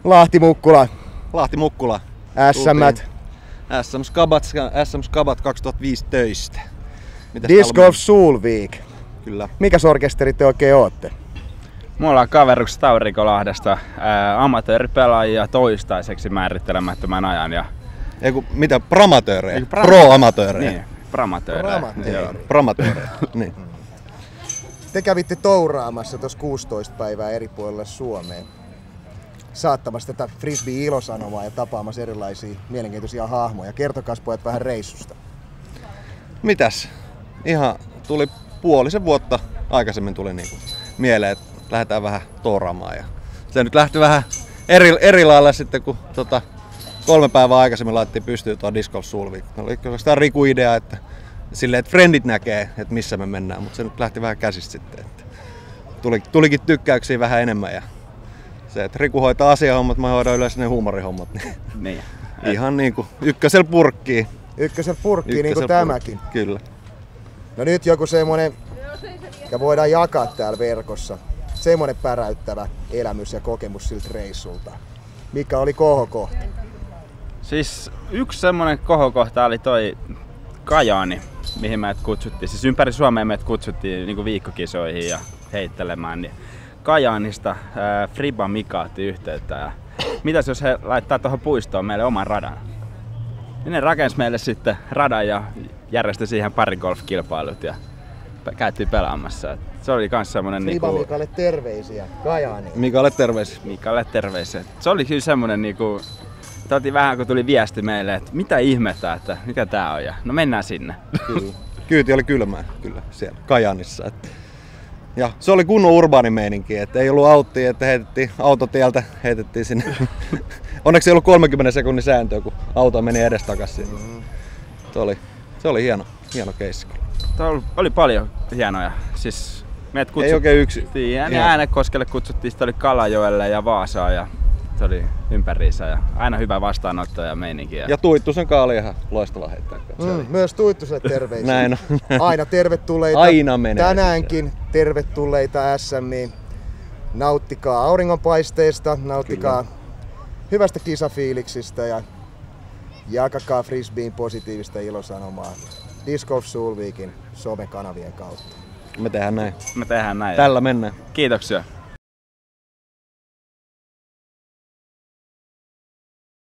Lahti Mukkula. Lahti Mukkula. SM Skabat 2015. Disc Golf Soul Week. Kyllä. Mikäs orkesteri te oikein ootte? Me ollaan kaveruksi Taurikolahdesta amatööripelaajia toistaiseksi määrittelemättömän ajan. Ja... Mitä? Pramatöörejä? Pro-amatöörejä? Niin, pramatöörejä. Pramatöörejä. Niin. Te kävitte touraamassa tuossa 16 päivää eri puolilla Suomeen. Saattamassa tätä frisbee-ilosanomaa ja tapaamassa erilaisia mielenkiintoisia hahmoja. Kertokas pojat vähän reissusta. Mitäs? Ihan tuli puolisen vuotta aikaisemmin tuli niinku mieleen, että lähdetään vähän touraamaan. Ja se nyt lähti vähän eri lailla sitten, kun 3 päivää aikaisemmin laitettiin pystyyn tuo Disc Golf Soul Week. Oli oikeastaan Riku idea, että silleen, että friendit näkee, että missä me mennään, mutta se nyt lähti vähän käsistä sitten. Että tulikin tykkäyksiä vähän enemmän ja se, että Riku hoitaa asiahommat, mä hoidan yleensä ne huumorihommat. Niin. Ihan niinku ykkösellä purkkiin. Ykkösellä purkkiin, niin kuin tämäkin. Kyllä. No nyt joku semmonen, mikä voidaan jakaa täällä verkossa. Semmonen päräyttävä elämys ja kokemus siltä reissulta. Mikä oli kohokohta? Siis yksi semmonen kohokohta oli toi Kajaani, mihin meidät kutsuttiin. Siis ympäri Suomea meidät kutsuttiin niinku viikkokisoihin ja heittelemään. Niin Kajaanista Friba Mika otti yhteyttä. Ja mitäs jos he laittaa tuohon puistoon meille oman radan? Ja ne rakensi meille sitten radan ja järjesti siihen pari golfkilpailut ja käytiin pelaamassa. Et se oli kans semmonen Friba Mikalle terveisiä, Kajaani. Mikalle terveisiä. Mikalle terveisiä. Se oli kyllä semmonen niinku, vähän kun tuli viesti meille, että mitä ihmettä, että mikä tää on ja no mennään sinne. Kyllä. Kyyti oli kylmää kyllä siellä Kajaanissa. Ja se oli kunnon urbaani meininki, että ei ollut auttia, että heitettiin autotieltä, heitettiin sinne. Onneksi ei ollut 30 sekunnin sääntöä, kun auto meni edestakaisin. Se oli hieno keissi. Oli paljon hienoja. Siis meidät kutsuttiin, ei oikein yksi. Äänekoskelle kutsuttiin, sitten oli Kalajoelle ja Vaasaan ja se oli ympäriinsä ja aina hyvä vastaanotto ja meininki. Ja Tuittusen kanssa oli ihan loistava heittää. Myös Tuittuselle terveisiä. Näin on. Aina tervetulleita. Aina menee. Tänäänkin tervetulleita SMiin. Nauttikaa auringonpaisteesta, nauttikaa kyllä hyvästä kisafiiliksistä ja jakakaa frisbeen positiivista ilosanomaa Disc Golf Soul Weekin somekanavien kautta. Me tehdään näin. Me tehdään näin. Tällä mennään. Kiitoksia.